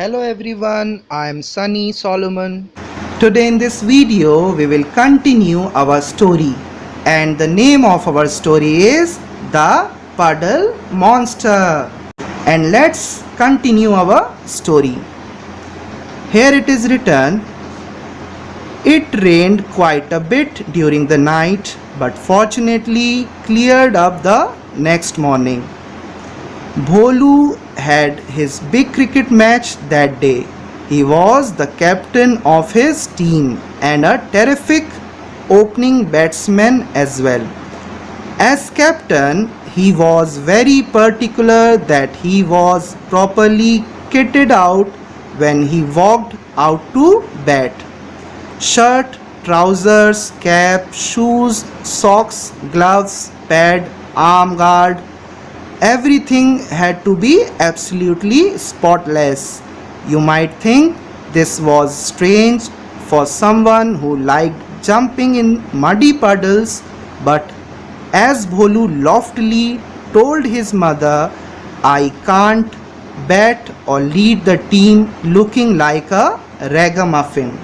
Hello everyone, I am Sunny Solomon. Today in this video we will continue our story and the name of our story is The Puddle Monster. And let's continue our story. Here it is written, it rained quite a bit during the night but fortunately cleared up the next morning. Bholu had his big cricket match that day. He was the captain of his team and a terrific opening batsman as well. As captain, he was very particular that he was properly kitted out when he walked out to bat. Shirt, trousers, cap, shoes, socks, gloves, pad, arm guard, everything had to be absolutely spotless. You might think this was strange for someone who liked jumping in muddy puddles, but as Bholu loftily told his mother, I can't bat or lead the team looking like a ragamuffin.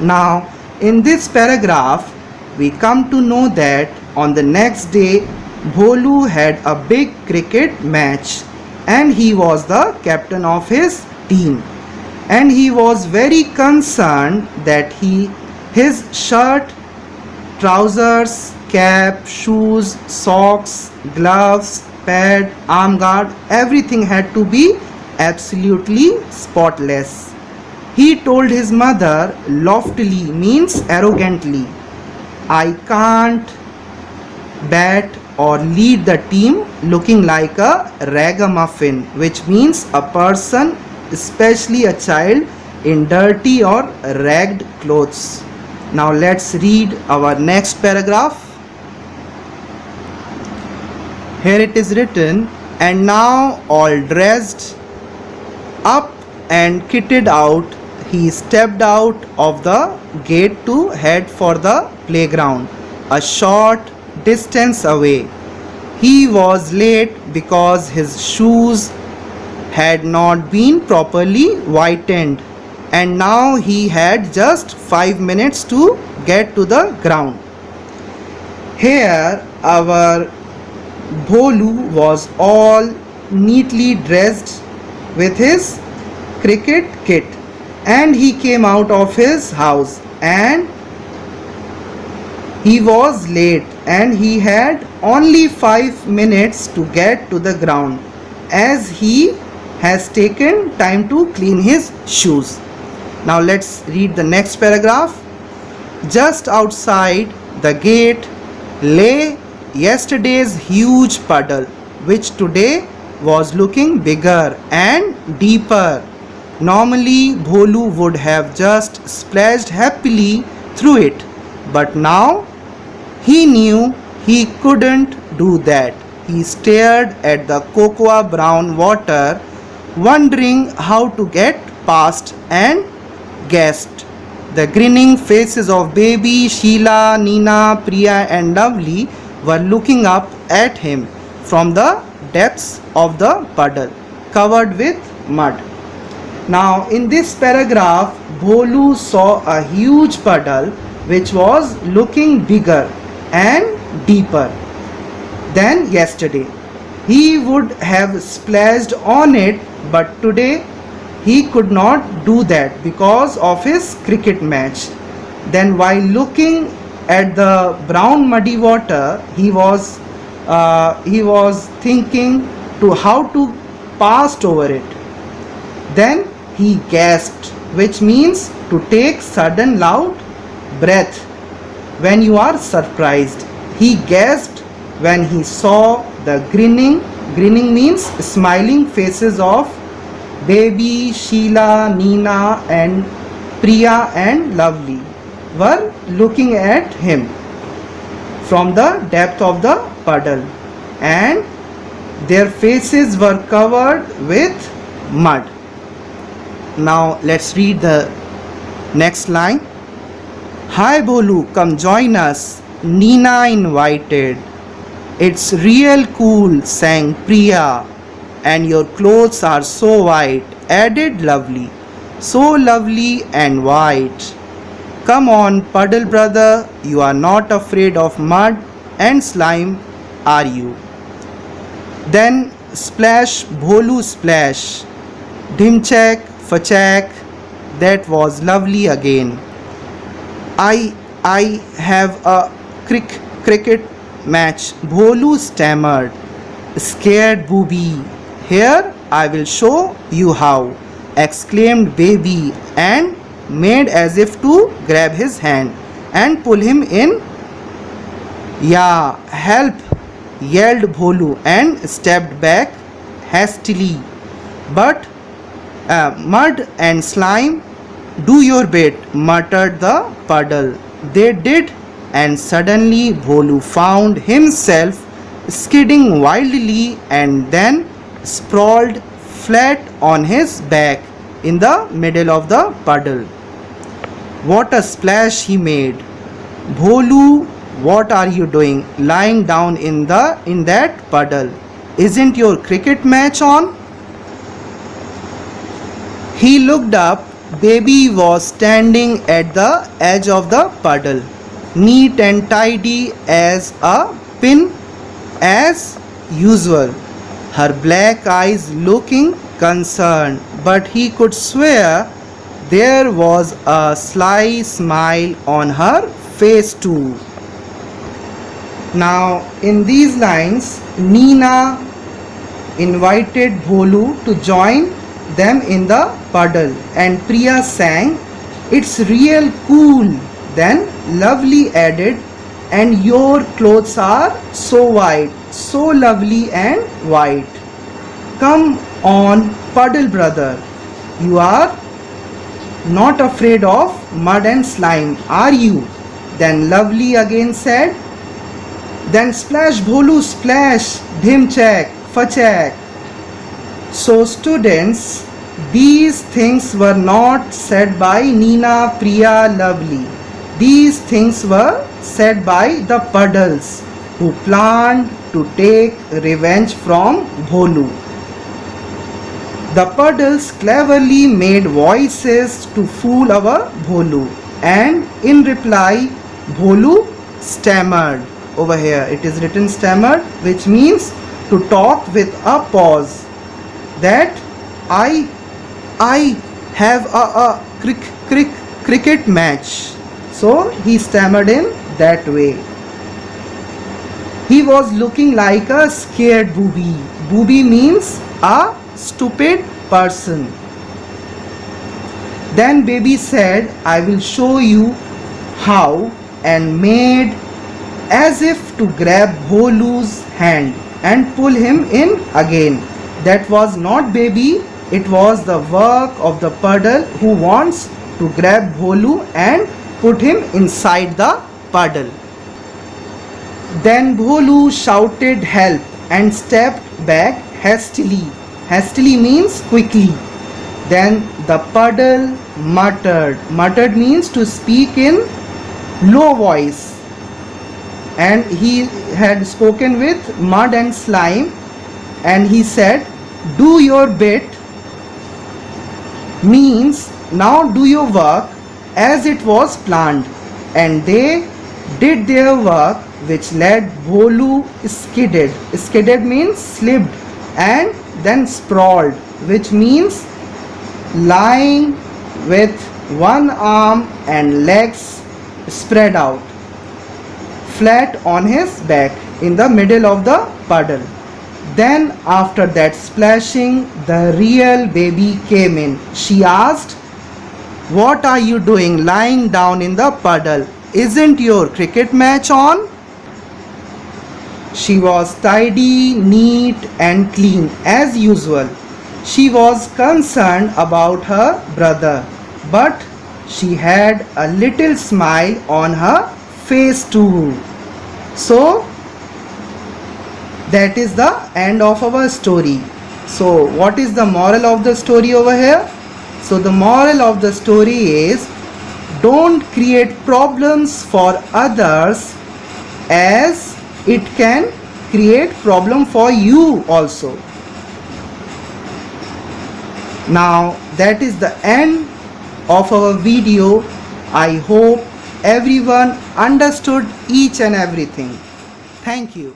Now, in this paragraph, we come to know that on the next day, Bholu had a big cricket match and he was the captain of his team. And he was very concerned that his shirt, trousers, cap, shoes, socks, gloves, pad, arm guard, everything had to be absolutely spotless. He told his mother loftily means arrogantly, I can't bat or lead the team looking like a ragamuffin, which means a person, especially a child, in dirty or ragged clothes. Now let's read our next paragraph. Here it is written, and now all dressed up and kitted out, he stepped out of the gate to head for the playground, a short distance away. He was late because his shoes had not been properly whitened and now he had just 5 minutes to get to the ground. Here our Bholu was all neatly dressed with his cricket kit and he came out of his house and he was late and he had only 5 minutes to get to the ground as he has taken time to clean his shoes. Now let's read the next paragraph. Just outside the gate lay yesterday's huge puddle, which today was looking bigger and deeper. Normally Bholu would have just splashed happily through it, but now he knew he couldn't do that. He stared at the cocoa brown water, wondering how to get past, and gasped. The grinning faces of baby, Sheila, Nina, Priya and Lovely were looking up at him from the depths of the puddle covered with mud. Now in this paragraph, Bholu saw a huge puddle which was looking bigger and deeper than yesterday. He would have splashed on it, but today he could not do that because of his cricket match. Then while looking at the brown muddy water, he was thinking to how to pass over it. Then he gasped, which means to take sudden loud breath when you are surprised. He gasped when he saw the grinning means smiling faces of baby, Sheila, Nina and Priya and Lovely were looking at him from the depth of the puddle and their faces were covered with mud. Now let's read the next line. Hi Bholu, come join us, Nina invited. It's real cool, sang Priya, and your clothes are so white added lovely, so lovely and white. Come on, Puddle brother, you are not afraid of mud and slime, are you? Then splash, Bholu splash, Dhimchak, Fachak, that was lovely again. I have a cricket match, Bholu stammered, scared booby. Here I will show you how, exclaimed baby and made as if to grab his hand and pull him in. Yeah, help, yelled Bholu and stepped back hastily. But mud and slime, do your bit, muttered the puddle. They did, and suddenly Bholu found himself skidding wildly and then sprawled flat on his back in the middle of the puddle. What a splash he made! Bholu, what are you doing lying down in that puddle? Isn't your cricket match on? He looked up. Baby was standing at the edge of the puddle, neat and tidy as a pin as usual, her black eyes looking concerned, but he could swear there was a sly smile on her face too. Now, in these lines, Nina invited Bholu to join them in the puddle, and Priya sang, "It's real cool." Then Lovely added, "And your clothes are so white, so lovely and white. Come on, Puddle brother, you are not afraid of mud and slime, are you?" Then Lovely again said, "Then splash, Bholu, splash, Dhimchak, Fachak." So students, these things were not said by Nina, Priya, Lovely. These things were said by the puddles who planned to take revenge from Bholu. The puddles cleverly made voices to fool our Bholu, and in reply Bholu stammered. Over here it is written stammered, which means to talk with a pause, that I have a cricket match. So he stammered in that way. He was looking like a scared booby. Booby means a stupid person. Then baby said, "I will show you how," and made as if to grab Bholu's hand and pull him in again. That was not baby, it was the work of the puddle who wants to grab Bholu and put him inside the puddle. Then Bholu shouted help and stepped back hastily. Hastily means quickly. Then the puddle muttered. Muttered means to speak in low voice. And he had spoken with mud and slime, and he said, "Do your bit," means now do your work as it was planned. And they did their work, which led Bholu skidded. Skidded means slipped, and then sprawled, which means lying with one arm and legs spread out flat on his back in the middle of the puddle. Then after that splashing, the real baby came in. She asked, "What are you doing lying down in the puddle? Isn't your cricket match on?" She was tidy, neat and clean as usual. She was concerned about her brother, but she had a little smile on her face too. So that is the end of our story. So what is the moral of the story over here? So the moral of the story is, don't create problems for others, as it can create problem for you also. Now that is the end of our video. I hope everyone understood each and everything. Thank you.